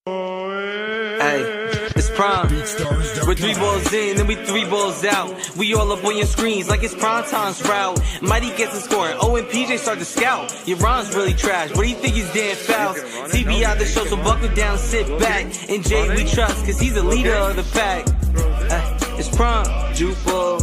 Hey, it's prime. We're 3 balls in, then we 3 balls out. We all up on your screens like it's prime time's route. Mighty gets a scoring. Oh, and PJ start to scout. Your rhyme's really trash. What do you think he's damn fouls? TBI the show, so buckle down, sit back. And Jay we trust, cause he's the leader of the pack. It's prime, juke ball.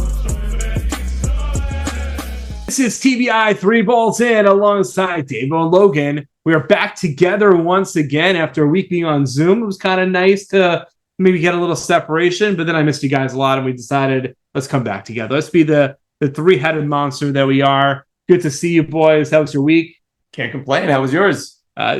This is TBI 3 balls in alongside Dave and Logan. We are back together once again after a week being on Zoom. It was kind of nice to maybe get a little separation, but then I missed you guys a lot and we decided let's come back together. Let's be the three-headed monster that we are. Good to see you boys. How was your week? Can't complain. How was yours?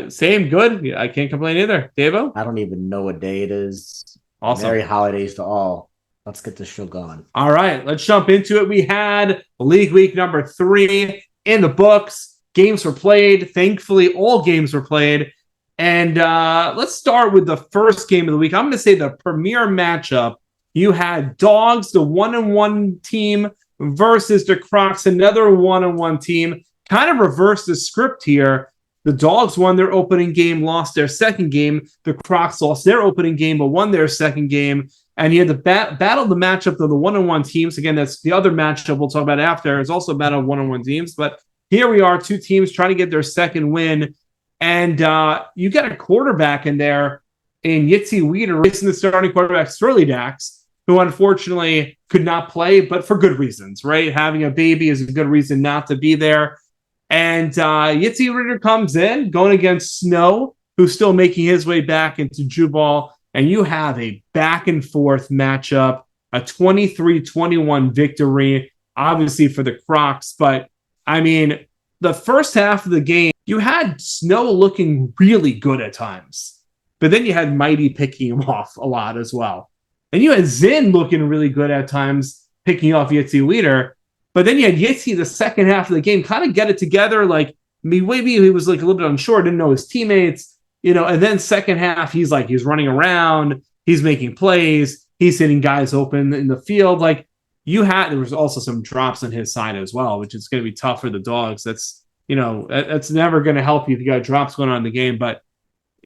Same, good. I can't complain either. Davo? I don't even know what day it is. Awesome. Merry holidays to all. Let's get this show going. All right, let's jump into it. We had League Week number 3 in the books. Games were played. Thankfully, all games were played. And let's start with the first game of the week. I'm going to say the premier matchup. You had Dogs, the 1-1 team, versus the Crocs, another 1-1 team. Kind of reversed the script here. The Dogs won their opening game, lost their second game. The Crocs lost their opening game, but won their second game. And you had the battle the matchup of the 1-1 teams. Again, that's the other matchup we'll talk about after. It's also a battle of 1-1 teams. But here we are, two teams trying to get their second win. And you got a quarterback in there in Yitzi Weeder, racing the starting quarterback, Sterling Dax, who unfortunately could not play, but for good reasons, right? Having a baby is a good reason not to be there. And Yitzi Weeder comes in, going against Snow, who's still making his way back into Jubal. And you have a back-and-forth matchup, a 23-21 victory, obviously for the Crocs. But, I mean, the first half of the game, you had Snow looking really good at times. But then you had Mighty picking him off a lot as well. And you had Zin looking really good at times, picking off Yitzi Weeder. But then you had Yitzi the second half of the game kind of get it together. Like, maybe he was like a little bit unsure, didn't know his teammates. You know, and then second half, he's running around, he's making plays, he's hitting guys open in the field. Like there was also some drops on his side as well, which is going to be tough for the Dogs. That's never going to help you if you got drops going on in the game. But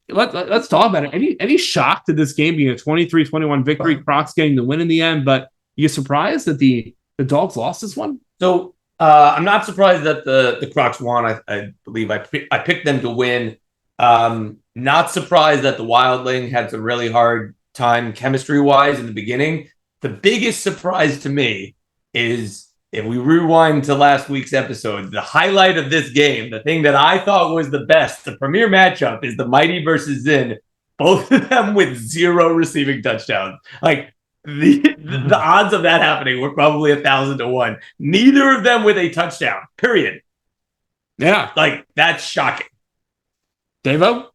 let's talk about it. Any shock to this game being a 23-21 victory, Crocs getting the win in the end, but you surprised that the Dogs lost this one? So I'm not surprised that the Crocs won. I believe I picked them to win. Not surprised that the Wildling had some really hard time chemistry-wise in the beginning. The biggest surprise to me is, if we rewind to last week's episode, the highlight of this game, the thing that I thought was the best, the premier matchup, is the Mighty versus Zin, both of them with 0 receiving touchdowns. Like, the odds of that happening were probably 1,000 to 1. Neither of them with a touchdown, period. Yeah. Like, that's shocking. Davo?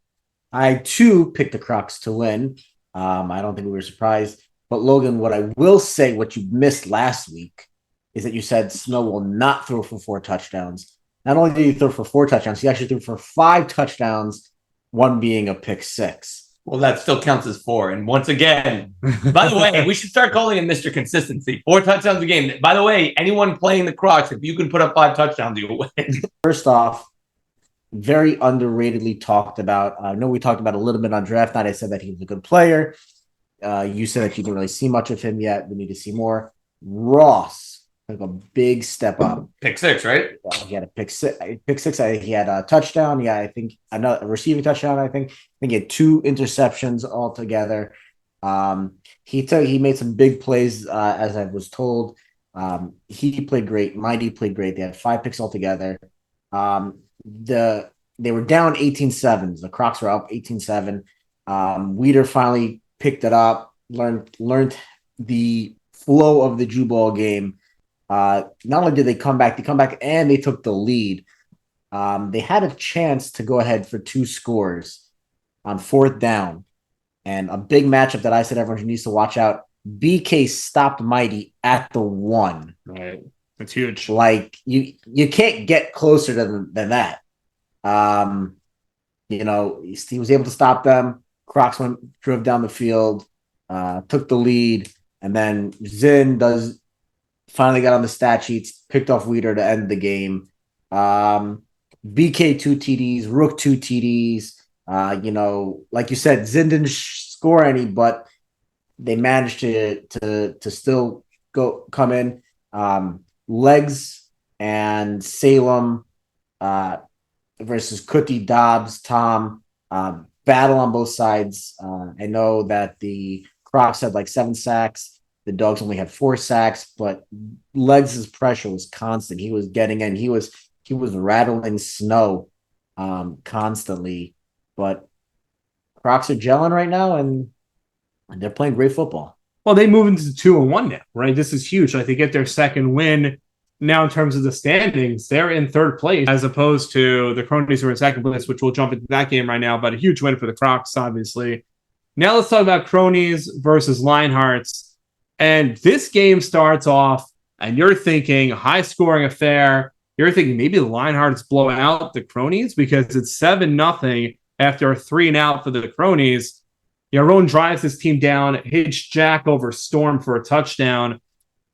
I, too, picked the Crocs to win. I don't think we were surprised. But, Logan, what I will say, what you missed last week, is that you said Snow will not throw for 4 touchdowns. Not only did he throw for 4 touchdowns, he actually threw for 5 touchdowns, one being a pick 6. Well, that still counts as 4. And once again, by the way, we should start calling him Mr. Consistency. 4 touchdowns a game. By the way, anyone playing the Crocs, if you can put up 5 touchdowns, you'll win. First off, very underratedly talked about. I know we talked about a little bit on draft night. I said that he was a good player. You said that you didn't really see much of him yet. We need to see more. Ross took a big step up. Pick 6, right? He had a pick 6. He had a touchdown. Yeah, I think another receiving touchdown. I think he had 2 interceptions altogether. He made some big plays, as I was told. He played great. Mighty played great. They had 5 picks altogether. They were down 18-7. The Crocs were up 18-7. Weeder finally picked it up, learned the flow of the Jubal game. Not only did they come back and they took the lead. They had a chance to go ahead for 2 scores on 4th down. And a big matchup that I said everyone needs to watch out. BK stopped Mighty at the 1. Right. That's huge. Like, you can't get closer than that. He was able to stop them. Crocs drove down the field, took the lead, and then Zin finally got on the stat sheets, picked off Weeder to end the game. BK 2 TDs, Rook 2 TDs. Like you said, Zin didn't score any, but they managed to still come in. Legs and Salem versus Cookie, Dobbs, Tom. Battle on both sides. I know that the Crocs had like 7 sacks. The Dogs only had 4 sacks, but Legs' pressure was constant. He was getting in. He was rattling snow constantly. But Crocs are gelling right now, and they're playing great football. Well, they move into 2-1 now, right? This is huge. Like, they get their second win now in terms of the standings. They're in third place as opposed to the Cronies who are in second place, which we'll jump into that game right now. But a huge win for the Crocs, obviously. Now let's talk about Cronies versus Lionhearts. And this game starts off, and you're thinking high-scoring affair. You're thinking maybe the Lionhearts blow out the Cronies because it's 7-0 after a 3-and-out for the Cronies. Yaron drives his team down, hits Jack over Storm for a touchdown.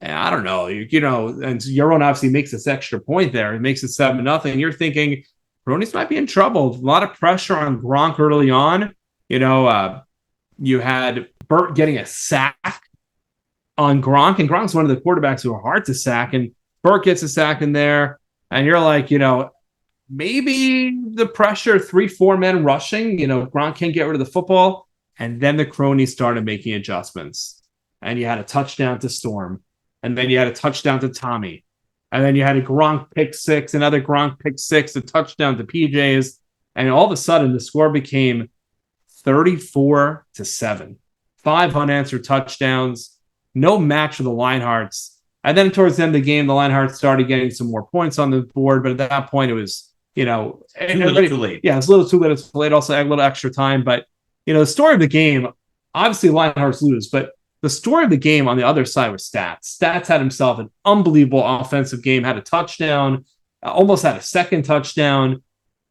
And I don't know, and Yaron obviously makes this extra point there. It makes it 7-0. You're thinking Cronies might be in trouble. A lot of pressure on Gronk early on. You had Burt getting a sack on Gronk, and Gronk's one of the quarterbacks who are hard to sack, and Burt gets a sack in there, and you're like, maybe the pressure, 3-4 men rushing, Gronk can't get rid of the football, and then the Cronies started making adjustments, and you had a touchdown to Storm, and then you had a touchdown to Tommy, and then you had a Gronk pick six, another Gronk pick six, a touchdown to PJs, and all of a sudden the score became 34-7. 5 unanswered touchdowns. No match for the Lionhearts. And then towards the end of the game, the Lionhearts started getting some more points on the board. But at that point, it was, too late. Yeah, it's a little too late. It's late. Also, a little extra time. But, the story of the game, obviously, Lionhearts lose. But the story of the game on the other side was Stats. Stats had himself an unbelievable offensive game, had a touchdown, almost had a second touchdown.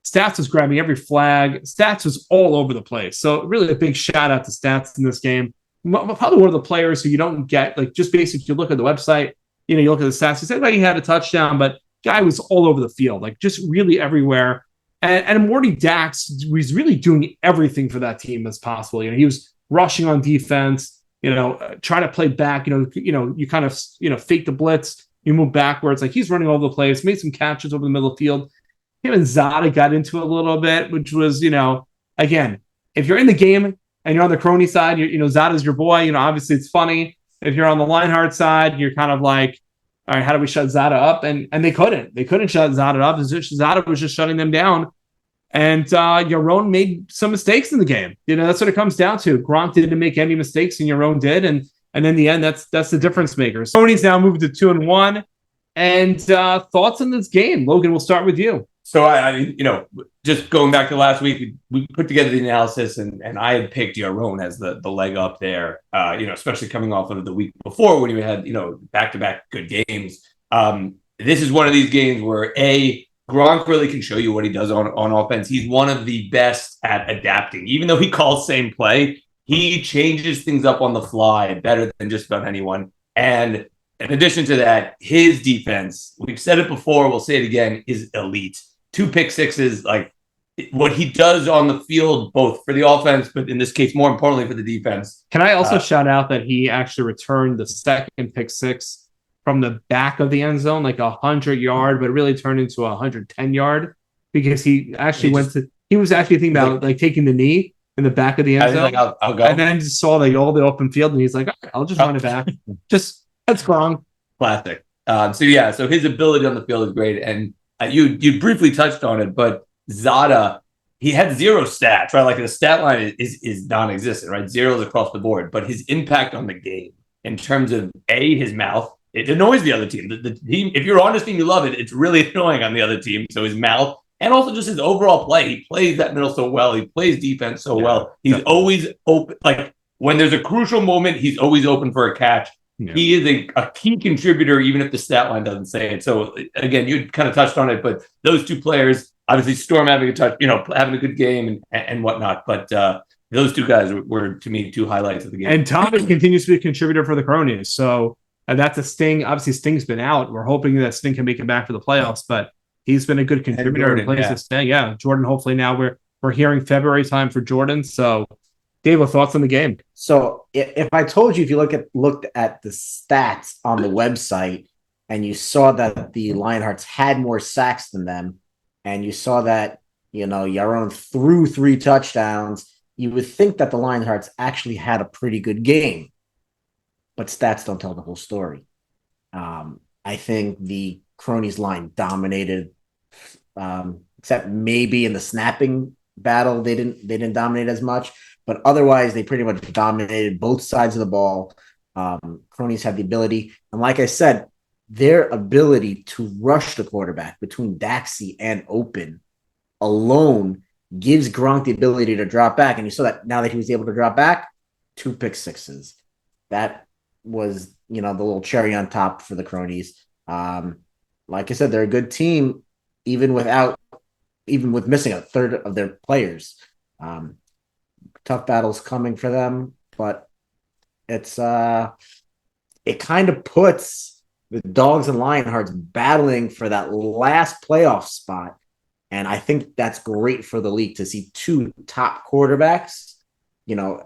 Stats was grabbing every flag. Stats was all over the place. So really a big shout out to Stats in this game. Probably one of the players who you don't get, like, just basically you look at the website, you look at the stats, you said, he had a touchdown, but guy was all over the field, like just really everywhere. And Morty Dax was really doing everything for that team as possible. He was rushing on defense, trying to play back, you kind of, fake the blitz, you move backwards. Like, he's running all over the place, made some catches over the middle of the field. Him and Zada got into it a little bit, which was, again, if you're in the game and you're on the Crony side, Zada's your boy, obviously it's funny. If you're on the Lionheart side, you're kind of like, all right, how do we shut Zada up? And they couldn't shut Zada up. Zada was just shutting them down. And Yaron made some mistakes in the game. That's what it comes down to. Gronk didn't make any mistakes, and Yaron did. And in the end, that's the difference maker. Cronies now moved to 2-1. And thoughts on this game? Logan, we'll start with you. So I just going back to last week, we put together the analysis, and I had picked Yaron as the leg up there. Especially coming off of the week before when you had back-to-back good games. This is one of these games where Gronk really can show you what he does on offense. He's one of the best at adapting, even though he calls same play. He changes things up on the fly better than just about anyone. And in addition to that, his defense, we've said it before, we'll say it again, is elite. 2 pick sixes, like what he does on the field, both for the offense, but in this case, more importantly for the defense. Can I also shout out that he actually returned the second pick six from the back of the end zone, like 100-yard, but it really turned into 110-yard because he actually he was actually thinking about like taking the knee in the back of the end zone. Like, I'll go. And then just saw all the open field, and he's like, I'll just run it back. That's Gronk. Classic. So his ability on the field is great. And you briefly touched on it, but Zada, he had 0 stats, right? Like the stat line is non-existent, right? Zeros across the board. But his impact on the game in terms of his mouth, it annoys the other team. The team, if you're on this team, you love it. It's really annoying on the other team. So his mouth and also just his overall play. He plays that middle so well. He plays defense so well. He's always open. Like when there's a crucial moment, he's always open for a catch. Yeah. He is a key contributor, even if the stat line doesn't say it. So again, you kind of touched on it, but those 2 players, obviously Storm having having a good game and whatnot. But those 2 guys were to me 2 highlights of the game. And Thomas continues to be a contributor for the Cronies. So that's a Sting. Obviously, Sting's been out. We're hoping that Sting can make it back for the playoffs, but he's been a good contributor and plays this thing. Yeah, Jordan. Hopefully now we're hearing February time for Jordan. So, Dave, what thoughts on the game? So if I told you, if you looked at the stats on the website and you saw that the Lionhearts had more sacks than them, and you saw that, Yaron threw 3 touchdowns, you would think that the Lionhearts actually had a pretty good game. But stats don't tell the whole story. I think the Cronies line dominated, except maybe in the snapping battle they didn't dominate as much. But otherwise, they pretty much dominated both sides of the ball. Cronies had the ability. And like I said, their ability to rush the quarterback between Daxi and Open alone gives Gronk the ability to drop back. And you saw that now that he was able to drop back, 2 pick sixes. That was, the little cherry on top for the Cronies. Like I said, they're a good team, even with missing a third of their players. Tough battles coming for them, but it kind of puts the Dogs and Lionhearts battling for that last playoff spot. And I think that's great for the league to see 2 top quarterbacks,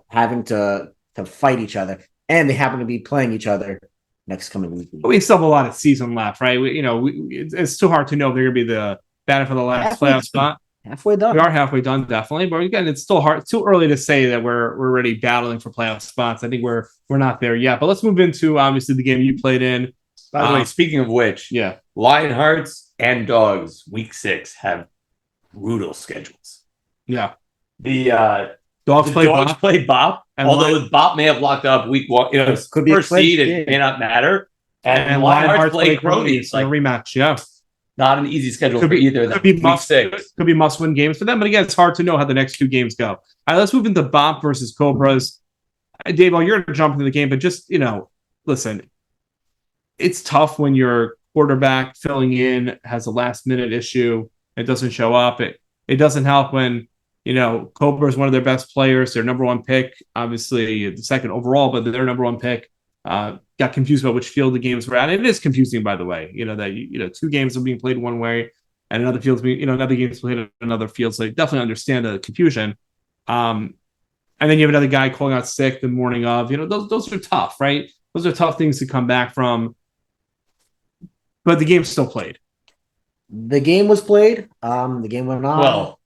having to fight each other, and they happen to be playing each other next coming week. We still have a lot of season left, right? It's too hard to know if they're going to be the battle for the last playoff spot. Halfway done. We are halfway done, definitely. But again, it's still hard. It's too early to say that we're already battling for playoff spots. I think we're not there yet. But let's move into obviously the game you played in. By the way, speaking of which, yeah, Lionhearts and Dogs week 6 have brutal schedules. Yeah, the Dogs play Bop, and although Bop may have locked up week 1, could be first seed, it may not matter. And Lionhearts play Cronies, like a rematch. Yeah. Not an easy schedule for either. Could be must-win games for them. But again, it's hard to know how the next 2 games go. All right, let's move into Bop versus Cobras. Dave, you're going to jump into the game, but just, listen, it's tough when your quarterback filling in has a last-minute issue. It doesn't show up. It doesn't help when, Cobra is one of their best players, their number 1 pick, obviously the second overall, but their number 1 pick. Got confused about which field the games were at. And it is confusing, by the way, that 2 games are being played one way and another field's being, another game's played at another field. So I definitely understand the confusion. And then you have another guy calling out sick the morning of, those are tough, right? Those are tough things to come back from. But the game's still played. The game was played. The game went on. Well,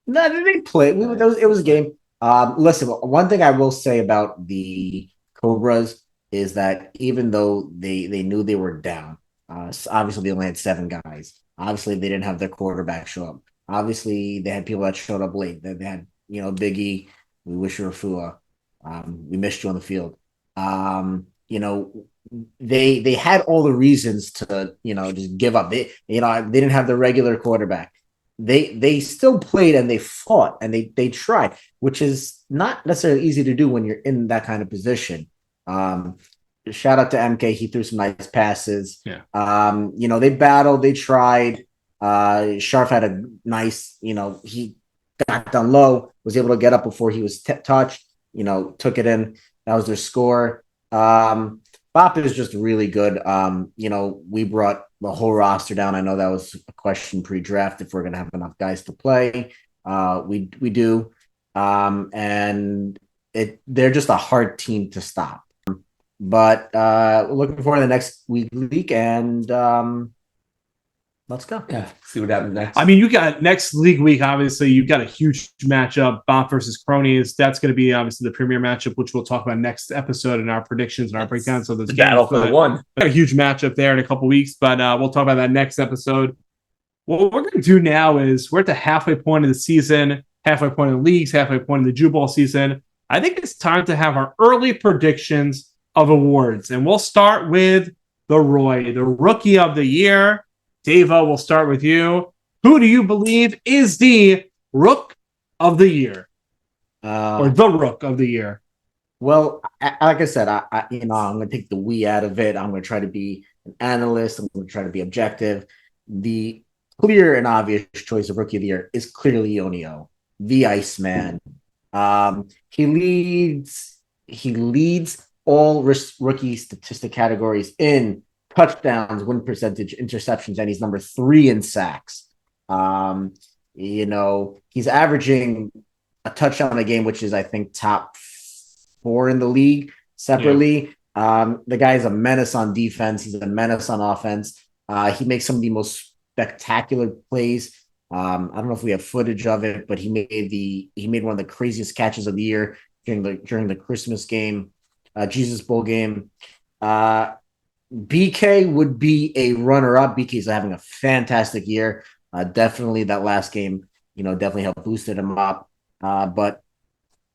no, they didn't play. It was a game. Listen, one thing I will say about the Cobras is that even though they knew they were down, obviously they only had 7 guys. Obviously they didn't have their quarterback show up. Obviously they had people that showed up late. They had, Biggie, we wish you were Fua. We missed you on the field. They had all the reasons to, just give up. They didn't have the regular quarterback. They still played and they fought and they tried, which is not necessarily easy to do when you're in that kind of position. Shout out to MK. He threw some nice passes. Yeah. They battled, they tried. Sharf had a nice, he got down low, was able to get up before he was touched, took it in. That was their score. Bop is just really good. We brought the whole roster down. I know that was a question pre-draft if we're going to have enough guys to play. We do. And they're just a hard team to stop. But we're looking forward to the next week, and let's go. Yeah, see what happens next. I mean, you got next league week, obviously, you've got a huge matchup, Bop versus Cronies. That's going to be obviously the premier matchup, which we'll talk about next episode in our predictions and our breakdown. So there's the battle for the one. Got a huge matchup there in a couple weeks, but we'll talk about that next episode. What we're going to do now is we're at the halfway point of the season, halfway point of the leagues, halfway point of the Jew Ball season. I think it's time to have our early predictions of awards. And we'll start with the Roy, the Rookie of the Year. Davo, we'll start with you. Who do you believe is the Rook of the Year? Or the Rook of the Year? Well, like I said, I'm going to take the we out of it. I'm going to try to be an analyst. I'm going to try to be objective. The clear and obvious choice of Rookie of the Year is clearly Ionio, the Iceman. He leads all rookie statistic categories in touchdowns, win percentage, interceptions, and he's number 3 in sacks. He's averaging a touchdown a game, which is, I think, top 4 in the league separately. The guy's a menace on defense. He's a menace on offense. He makes some of the most spectacular plays. I don't know if we have footage of it, but he made one of the craziest catches of the year during the Christmas game, Jesus Bowl game. BK would be a runner-up. BK is having a fantastic year. Definitely that last game, definitely helped boosted him up. But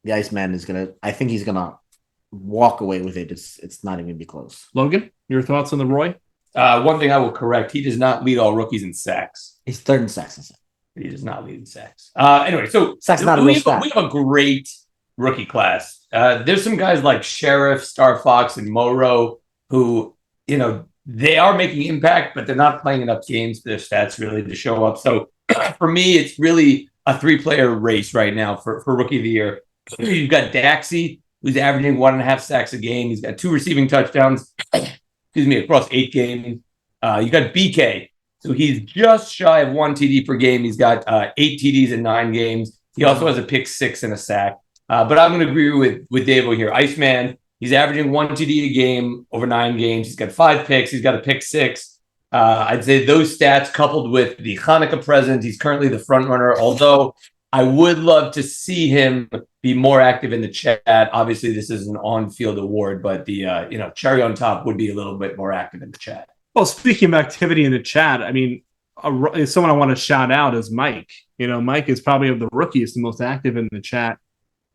the Iceman I think he's gonna walk away with it. It's not even gonna be close. Logan, your thoughts on the Roy? One thing I will correct: he does not lead all rookies in sacks. He's third in sacks. He does not lead in sacks. Anyway, so sacks not a real stat. We have a great rookie class. There's some guys like Sheriff, Star Fox, and Moro who, they are making impact, but they're not playing enough games for their stats really to show up. So for me, it's really a 3-player race right now for Rookie of the Year. You've got Daxi, who's averaging 1.5 sacks a game. He's got 2 receiving touchdowns, across 8 games. You got BK. So he's just shy of 1 TD per game. He's got 8 TDs in 9 games. He also has a pick 6 and a sack. But I'm going to agree with Davo here. Iceman, he's averaging 1 TD a game over 9 games. He's got 5 picks. He's got a pick 6. I'd say those stats coupled with the Hanukkah present, he's currently the front runner, although I would love to see him be more active in the chat. Obviously, this is an on-field award, but the cherry on top would be a little bit more active in the chat. Well, speaking of activity in the chat, I mean, someone I want to shout out is Mike. Mike is probably of the rookies the most active in the chat.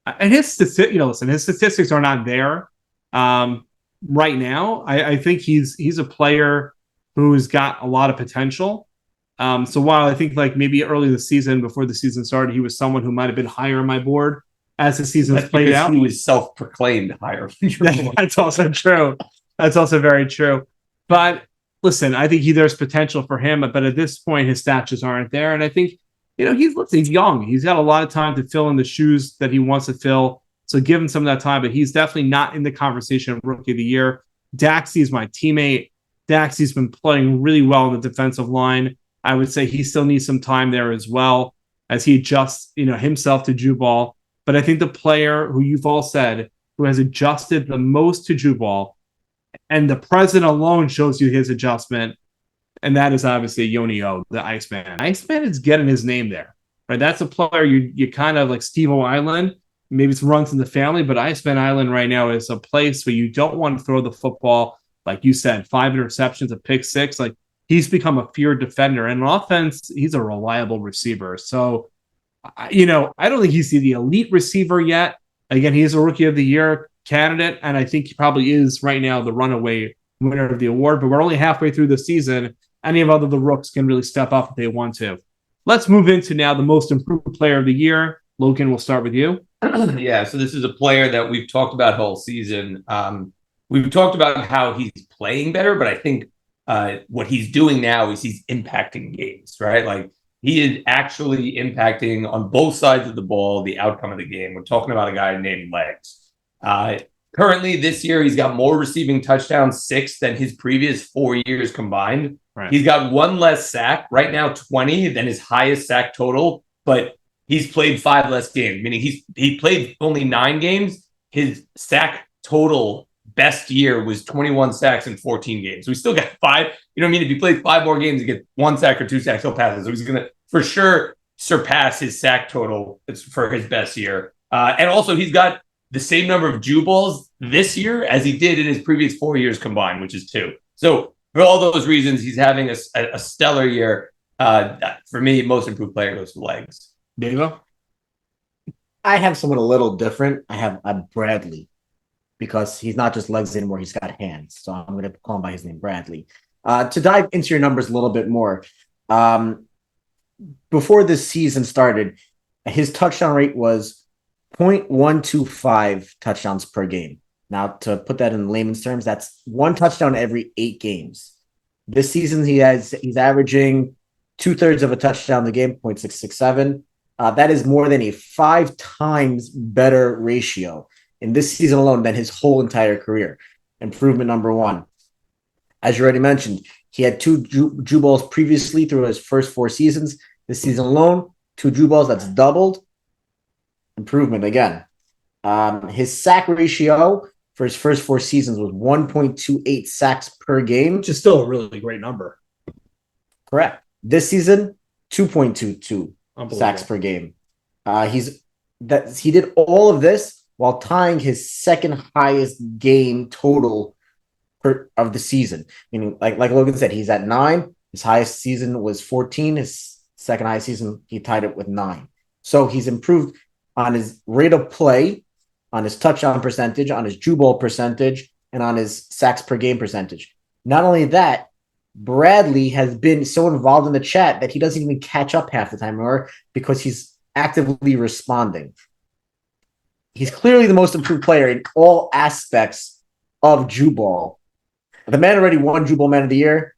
And his statistics are not there right now. I think he's a player who's got a lot of potential. So while I think like maybe early this season, before the season started, he was someone who might have been higher on my board as the season's played out. He was self-proclaimed higher. That's also true. That's also very true. But listen, I think there's potential for him, but at this point, his stats just aren't there. And I think, he's young. He's got a lot of time to fill in the shoes that he wants to fill. So give him some of that time, but he's definitely not in the conversation of Rookie of the Year. Daxi is my teammate. Daxi's been playing really well on the defensive line. I would say he still needs some time there as well as he adjusts, himself to Jubal. But I think the player who you've all said who has adjusted the most to Jubal, and the present alone shows you his adjustment, and that is obviously Yoni O, the Iceman. Iceman is getting his name there, right? That's a player you kind of like Steve-O Island. Maybe it runs in the family, but Iceman Island right now is a place where you don't want to throw the football. Like you said, 5 interceptions, a pick 6. Like he's become a feared defender. And on offense, he's a reliable receiver. So, I don't think he's the elite receiver yet. Again, he's a Rookie of the Year candidate, and I think he probably is right now the runaway winner of the award. But we're only halfway through the season. Any of the rooks can really step up if they want to. Let's move into now the most improved player of the year. Logan, we'll start with you. Yeah, so this is a player that we've talked about whole season. We've talked about how he's playing better, but I think what he's doing now is he's impacting games, right? Like he is actually impacting on both sides of the ball the outcome of the game. We're talking about a guy named Legs. Currently, this year, he's got more receiving touchdowns, 6, than his previous 4 years combined. Right. He's got 1 less sack, right now 20, than his highest sack total, but he's played 5 less games, meaning he played only 9 games. His sack total best year was 21 sacks in 14 games. So we still got 5. You know what I mean? If he plays 5 more games, he gets 1 sack or 2 sacks, he'll pass it. So he's going to, for sure, surpass his sack total for his best year. And also, he's got the same number of Jew balls this year as he did in his previous 4 years combined, which is 2. So for all those reasons, he's having a stellar year. For me, most improved player goes to Legs. Davo? I have someone a little different. I have Bradley, because he's not just legs anymore, he's got hands. So I'm going to call him by his name, Bradley. To dive into your numbers a little bit more, before this season started, his touchdown rate was 0.125 touchdowns per game. Now, to put that in layman's terms, that's 1 touchdown every 8 games. This season, he's averaging 2/3 of a touchdown a game, 0.667. That is more than a 5 times better ratio in this season alone than his whole entire career. Improvement number 1. As you already mentioned, he had 2 Jew balls previously through his first 4 seasons. This season alone, 2 Drew balls, that's doubled. Improvement again. His sack ratio for his first 4 seasons was 1.28 sacks per game. Which is still a really great number. Correct. This season, 2.22 sacks per game. He did all of this while tying his second highest game total of the season. Meaning, like Logan said, he's at 9. His highest season was 14. His second highest season, he tied it with 9. So he's improved on his rate of play, on his touchdown percentage, on his Drew ball percentage, and on his sacks per game percentage. Not only that, Bradley has been so involved in the chat that he doesn't even catch up half the time anymore because he's actively responding. He's clearly the most improved player in all aspects of Drew ball. The man already won Drew ball man of the year.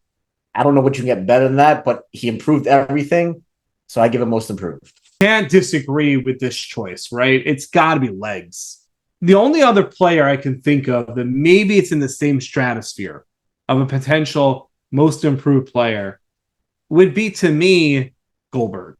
I don't know what you can get better than that, but he improved everything. So I give him most improved. Can't disagree with this choice, right? It's got to be legs. The only other player I can think of that maybe it's in the same stratosphere of a potential most improved player would be, to me, Goldberg.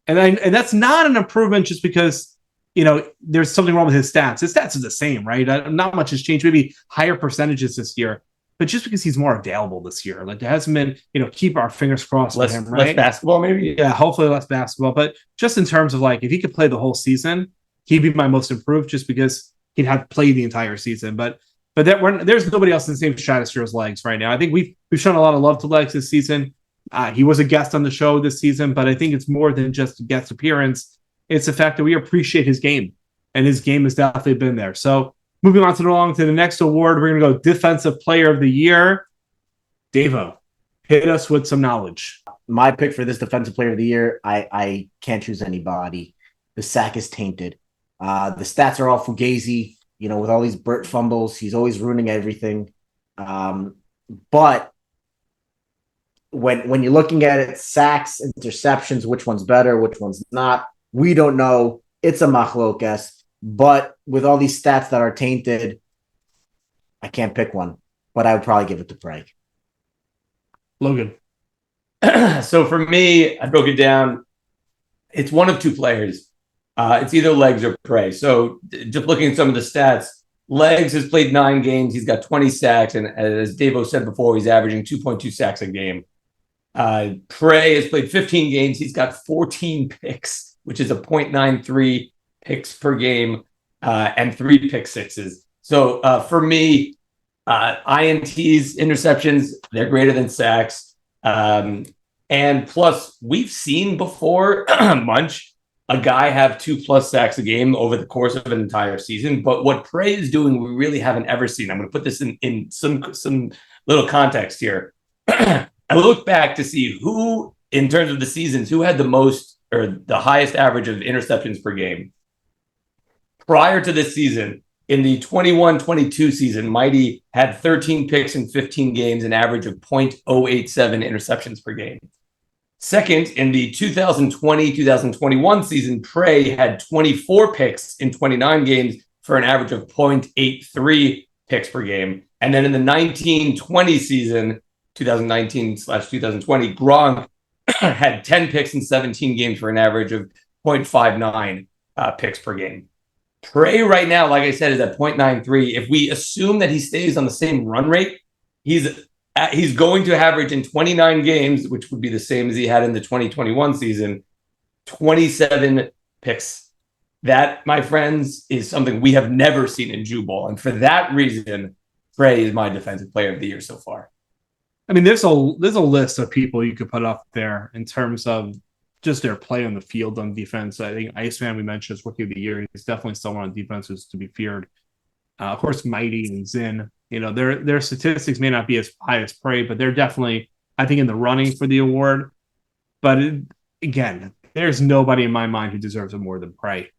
And that's not an improvement just because, there's something wrong with his stats. His stats are the same, right? Not much has changed, maybe higher percentages this year. But just because he's more available this year, like there hasn't been, keep our fingers crossed for him, right? Less basketball, maybe? Yeah, hopefully less basketball. But just in terms of if he could play the whole season, he'd be my most improved just because he'd have played the entire season. But there's nobody else in the same stratosphere as Legs right now. I think we've shown a lot of love to Legs this season. He was a guest on the show this season, but I think it's more than just a guest appearance. It's the fact that we appreciate his game, and his game has definitely been there. So moving on to the next award, we're going to go Defensive Player of the Year. Davo, hit us with some knowledge. My pick for this Defensive Player of the Year, I can't choose anybody. The sack is tainted. The stats are all fugazi. With all these Burt fumbles, he's always ruining everything. But when you're looking at it, sacks, interceptions, which one's better, which one's not, we don't know. It's a machlokas. But with all these stats that are tainted, I can't pick one. But I would probably give it to Prey. Logan. So for me, I broke it down. It's one of 2 players. It's either Legs or Prey. So just looking at some of the stats, Legs has played 9 games. He's got 20 sacks. And as Davo said before, he's averaging 2.2 sacks a game. Prey has played 15 games. He's got 14 picks, which is a 0.93 picks per game and 3 pick sixes. So for me, INTs, interceptions, they're greater than sacks. And plus, we've seen before, Munch, a guy have 2+ sacks a game over the course of an entire season. But what Prey is doing, we really haven't ever seen. I'm going to put this in some little context here. I look back to see who, in terms of the seasons, who had the most or the highest average of interceptions per game. Prior to this season, in the 21-22 season, Mighty had 13 picks in 15 games, an average of 0.087 interceptions per game. Second, in the 2020-2021 season, Prey had 24 picks in 29 games for an average of 0.83 picks per game. And then in the 19-20 season, 2019/2020, Gronk had 10 picks in 17 games for an average of 0.59 picks per game. Prey right now, like I said, is at 0.93. If we assume that he stays on the same run rate, he's going to average in 29 games, which would be the same as he had in the 2021 season, 27 picks. That, my friends, is something we have never seen in Jew ball. And for that reason, Prey is my Defensive Player of the Year so far. I mean, there's a list of people you could put up there in terms of just their play on the field on defense. I think Iceman, we mentioned, is Rookie of the Year. He's definitely someone on defense who's to be feared. Of course, Mighty and Zin. Their statistics may not be as high as Prey, but they're definitely, I think, in the running for the award. But again, there's nobody in my mind who deserves it more than Prey.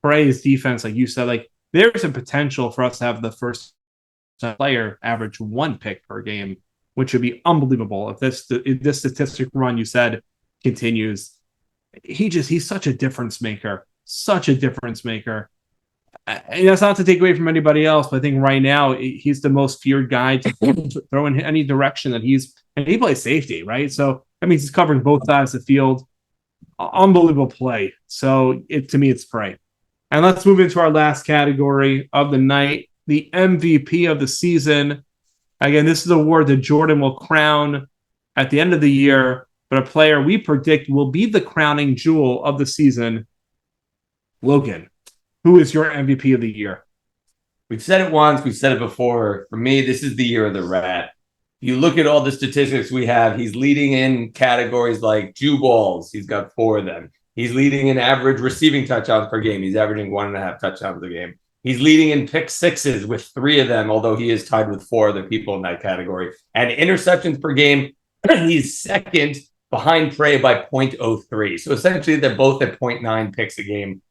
Prey's defense, like you said, there's a potential for us to have the first player average 1 pick per game, which would be unbelievable if this statistic run you said continues. He's such a difference maker. And that's not to take away from anybody else, but I think right now he's the most feared guy to throw in any direction and he plays safety, right? So that means he's covering both sides of the field. unbelievable play. So to me, it's Prey. And let's move into our last category of the night, the MVP of the season. Again, this is an award that Jordan will crown at the end of the year, but a player we predict will be the crowning jewel of the season. Logan, who is your MVP of the year? We've said it once, we've said it before. For me, this is the year of the rat. You look at all the statistics we have, he's leading in categories like Jew balls. He's got 4 of them. He's leading in average receiving touchdowns per game. He's averaging 1.5 touchdowns a game. He's leading in pick sixes with 3 of them, although he is tied with 4 other people in that category. And interceptions per game, he's second behind Prey by 0.03. So essentially, they're both at 0.9 picks a game.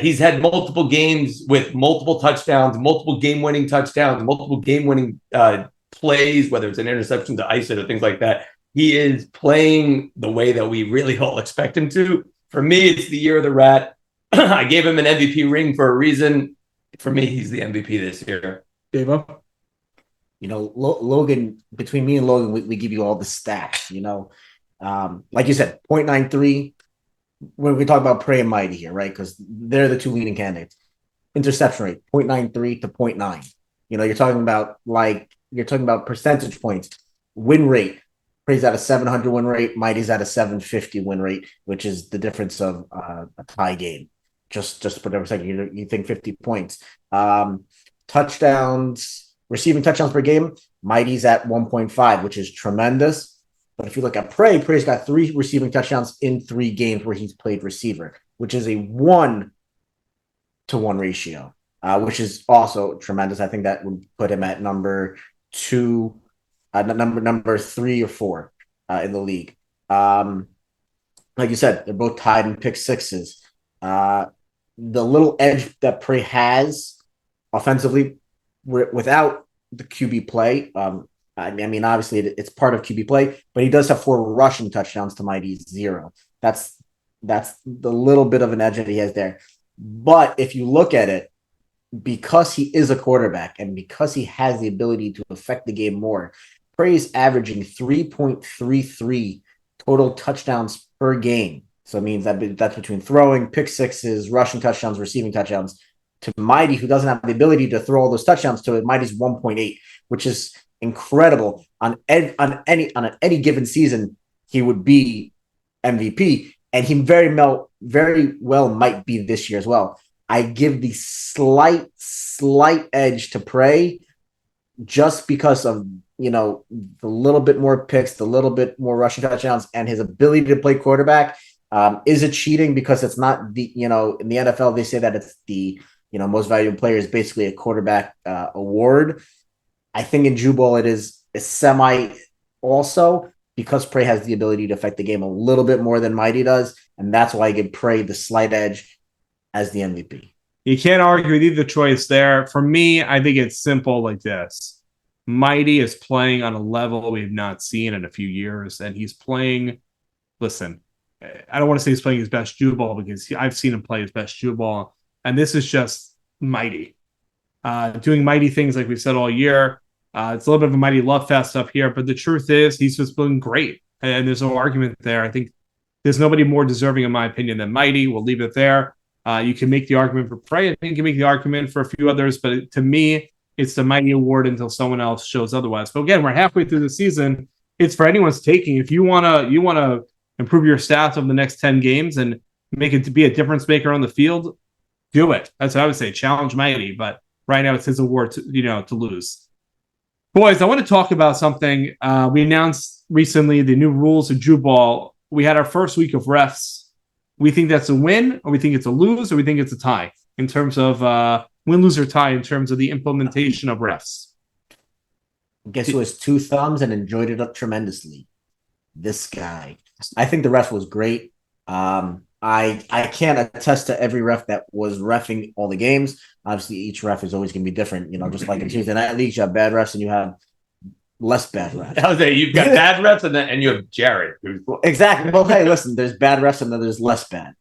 He's had multiple games with multiple touchdowns, multiple game-winning touchdowns, multiple game-winning plays, whether it's an interception to ice it or things like that. He is playing the way that we really all expect him to. For me, it's the year of the rat. I gave him an MVP ring for a reason. For me, he's the MVP this year. Dave-O? Logan, between me and Logan, we give you all the stats, like you said, 0.93. When we talk about Prey and Mighty here, right? Because they're the 2 leading candidates. Interception rate, 0.93 to 0.9. You're talking about percentage points. Win rate, Prey's at a 700 win rate, Mighty's at a 750 win rate, which is the difference of a tie game. Just to put every second, you think 50 points. Touchdowns, receiving touchdowns per game, Mighty's at 1.5, which is tremendous. But if you look at Prey's got 3 receiving touchdowns in 3 games where he's played receiver, which is a 1-to-1 ratio, which is also tremendous. I think that would put him at number 2, number 3 or 4 in the league. Like you said, they're both tied in pick sixes. The little edge that Prey has offensively without the QB play, I mean, obviously it's part of QB play, but he does have 4 rushing touchdowns to Mighty's 0. That's the little bit of an edge that he has there. But if you look at it, because he is a quarterback and because he has the ability to affect the game more, Prey is averaging 3.33 total touchdowns per game. So it means that's between throwing, pick sixes, rushing touchdowns, receiving touchdowns. To Mighty, who doesn't have the ability to throw all those touchdowns to it, Mighty's 1.8, which is incredible. On any given season, he would be MVP, and he very well might be this year as well. I give the slight edge to Prey just because of the little bit more picks, the little bit more rushing touchdowns, and his ability to play quarterback. Is it cheating because it's not the in the NFL they say that it's the most valuable player is basically a quarterback award. I think in Jew Ball it is semi also because Prey has the ability to affect the game a little bit more than Mighty does, and that's why I give Prey the slight edge as the MVP. You can't argue with either choice there. For me, I think it's simple like this. Mighty is playing on a level we've not seen in a few years, and he's playing, listen, I don't want to say he's playing his best Jew Ball because I've seen him play his best Jew Ball, and this is just Mighty. Doing Mighty things like we've said all year. It's a little bit of a Mighty love fest up here, but the truth is he's just been great, and there's no argument there. I think there's nobody more deserving, in my opinion, than Mighty. We'll leave it there. You can make the argument for Prey. I think you can make the argument for a few others, but to me, it's the Mighty Award until someone else shows otherwise. But again, we're halfway through the season. It's for anyone's taking. If you wanna improve your stats over the next 10 games and make it to be a difference maker on the field, do it. That's what I would say. Challenge Mighty, but right now it's his award to lose. Boys, I want to talk about something. We announced recently the new rules of Jew Ball. We had our first week of refs. We think that's a win, or we think it's a lose, or we think it's a tie in terms of win, lose, or tie in terms of the implementation of refs. Guess who has 2 thumbs and enjoyed it up tremendously? This guy. I think the ref was great. I can't attest to every ref that was reffing all the games. Obviously, each ref is always going to be different. Just like in Tuesday night leagues, you have bad refs and you have less bad refs. I was saying you've got bad refs and you have Jared. Exactly. Well, hey, listen, there's bad refs and then there's less bad.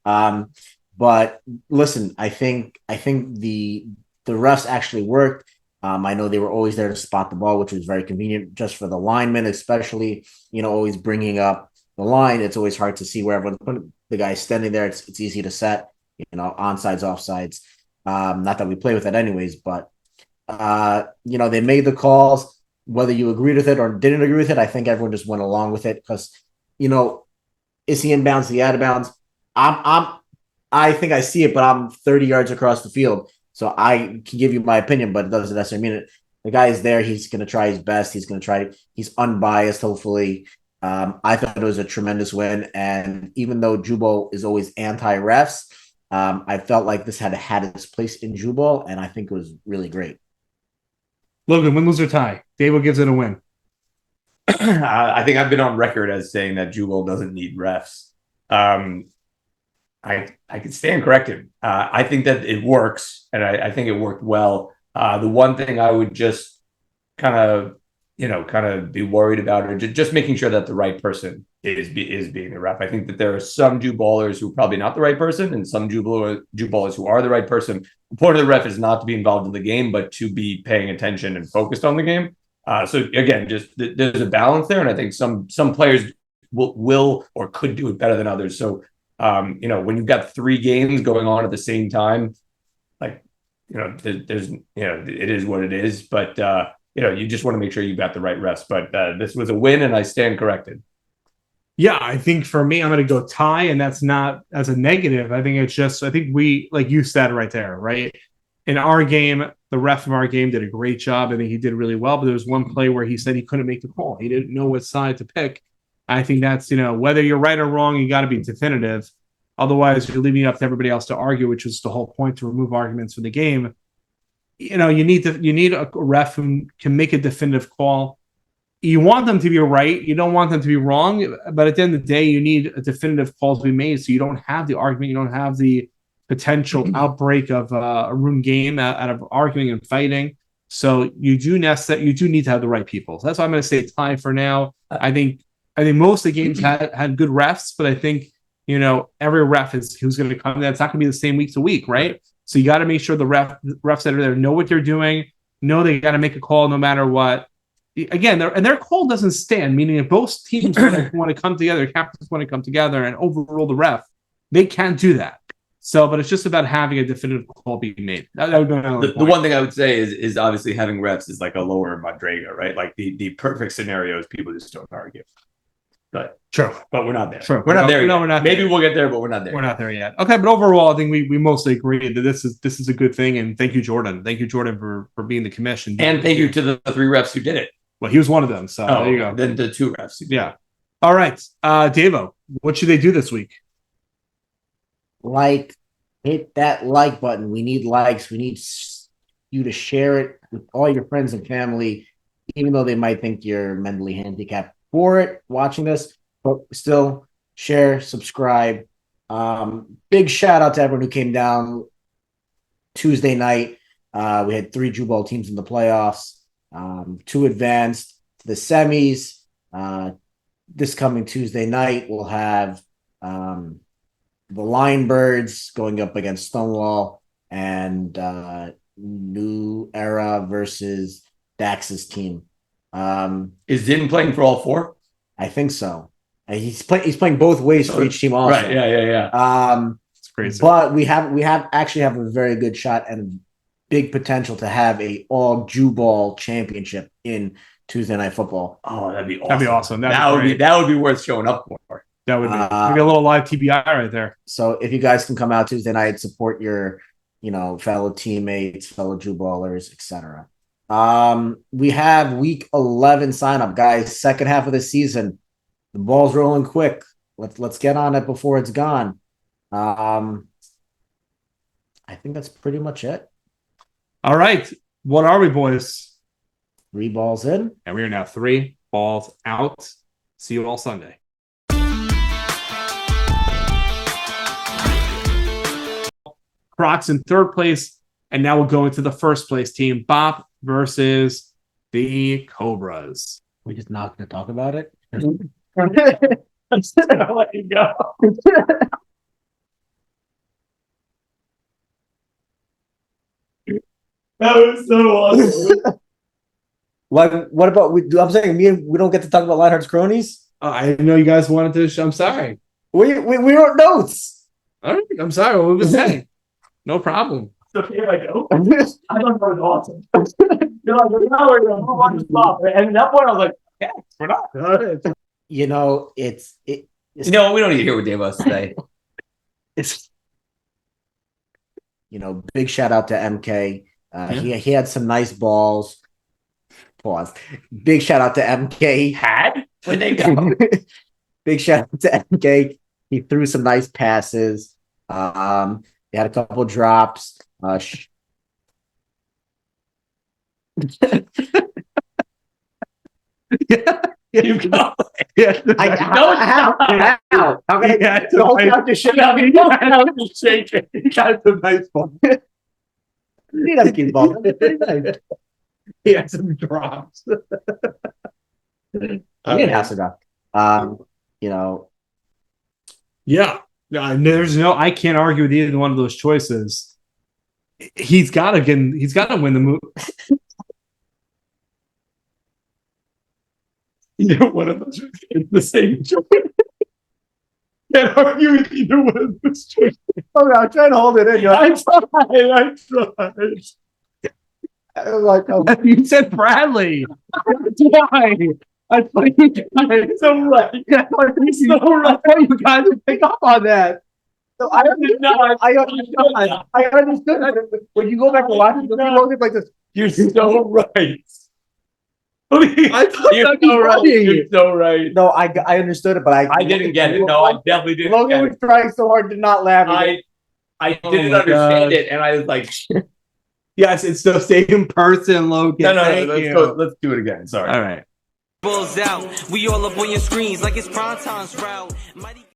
But listen, I think the refs actually worked. I know they were always there to spot the ball, which was very convenient just for the linemen, especially, always bringing up the line, it's always hard to see where everyone's putting the guy standing there. It's easy to set, onsides, offsides. Not that we play with it anyways, but they made the calls. Whether you agreed with it or didn't agree with it, I think everyone just went along with it because, is he inbounds, is he out of bounds? I think I see it, but I'm 30 yards across the field. So I can give you my opinion, but it doesn't necessarily mean it. The guy is there. He's going to try his best. He's unbiased, hopefully. I thought it was a tremendous win. And even though Jubal is always anti-refs, I felt like this had its place in Jubal, and I think it was really great. Logan, win, lose, or tie. Davo gives it a win. I think I've been on record as saying that Jubal doesn't need refs. I can stand corrected. I think that it works, and I think it worked well. The one thing I would just kind of be worried about, or just making sure that the right person is being the ref. I think that there are some Juballers who are probably not the right person, and some Juballers who are the right person. The point of the ref is not to be involved in the game, but to be paying attention and focused on the game. So again, just there's a balance there, and I think some players will or could do it better than others. So when you've got 3 games going on at the same time, like there's it is what it is. But you just want to make sure you've got the right refs. But this was a win, and I stand corrected. Yeah, I think for me, I'm going to go tie, and that's not as a negative. I think we, like you said right there, right? In our game, the ref of our game did a great job. I think he did really well, but there was one play where he said he couldn't make the call. He didn't know what side to pick. I think that's, whether you're right or wrong, you got to be definitive. Otherwise, you're leaving it up to everybody else to argue, which is the whole point, to remove arguments from the game. You need a ref who can make a definitive call. You want them to be right. You don't want them to be wrong. But at the end of the day, you need a definitive call to be made, so you don't have the argument. You don't have the potential outbreak of a ruined game out of arguing and fighting. So you do need to have the right people. So that's why I'm going to say tie for now. I think most of the games had good refs, but I think every ref who's going to come. That's not going to be the same week to week, right? So you got to make sure the refs that are there know what they're doing. Know they got to make a call no matter what. Again, their call doesn't stand. Meaning, if both teams want to come together, captains want to come together and overrule the ref, they can't do that. So, but it's just about having a definitive call being made. That would be the one thing I would say is obviously having refs is like a lower Madrega, right? Like the perfect scenario is people just don't argue. But true, but we're not there. True. We're not there yet. No, we're not. Maybe there. We'll get there, but we're not there. We're not there yet. Okay, but overall, I think we mostly agree that this is a good thing. And thank you, Jordan. Thank you, Jordan, for being the commission. And thank you to the 3 refs who did it. Well, he was one of them. So there you go. Then the 2 refs. Yeah. All right, Davo, what should they do this week? Hit that like button. We need likes. We need you to share it with all your friends and family, even though they might think you're mentally handicapped for it watching this. But still, share, subscribe. Big shout out to everyone who came down Tuesday night. We had 3 Jubal teams in the playoffs. 2 advanced to the semis. This coming Tuesday night, we'll have the Lionbirds going up against Stonewall, and New Era versus Dax's team. Is Zin playing for all 4? I think so. He's playing both ways for each team also. Right. Yeah. It's crazy. But we have a very good shot and big potential to have a all Jubal championship in Tuesday Night Football. Oh, that'd be awesome. That'd be awesome. That would be worth showing up for. That would be maybe a little live TBI right there. So if you guys can come out Tuesday night, support your fellow teammates, fellow Juballers, etc. We have week 11 sign up, guys. Second half of the season. The ball's rolling quick. Let's get on it before it's gone. I think that's pretty much it. All right. What are we, boys? 3 balls in. And we are now 3 balls out. See you all Sunday. Crocs in 3rd place. And now we'll go into the 1st place team. Bop versus the Cobras. We're just not going to talk about it. I'm just gonna let you go. That was so awesome. What about we? I'm saying we don't get to talk about Lionheart's cronies. I know you guys wanted to. I'm sorry. We wrote notes. All right, I'm sorry. What was that? No problem. Okay, I go. I thought that was awesome. You're like, now we're gonna move on to stop. And at that point, I was like, yeah, we're not. You know, it's You know, we don't need to hear what Dave has to say. it's big shout out to MK. He had some nice balls. Pause. Big shout out to MK. Where'd they go? Big shout out to MK. He threw some nice passes. He had a couple drops. You go. Yeah. How can I don't have to shake out? He got some nice ball. He doesn't keep the ball. Pretty nice. He had some drops. He didn't have to drop. Yeah. I can't argue with either one of those choices. He's got to win the move. Either one of those is the same choice. Can't argue with either one of those choices. Oh, I'm trying to hold it in. I tried. You said Bradley. Why? I thought you guys so right. I thought you guys would pick up on that. So I understood. When you go back and watch it, you'll look like this. You're so right. I thought You're so right. You're so right. No, I understood it, but I didn't get it. No, I definitely didn't. Logan was trying so hard to not laugh. I didn't understand it, and I was like, yes, it's the same person, Logan. no, let's do it again. Sorry. All right. Balls out. We all up on your screens like it's prime time sprout.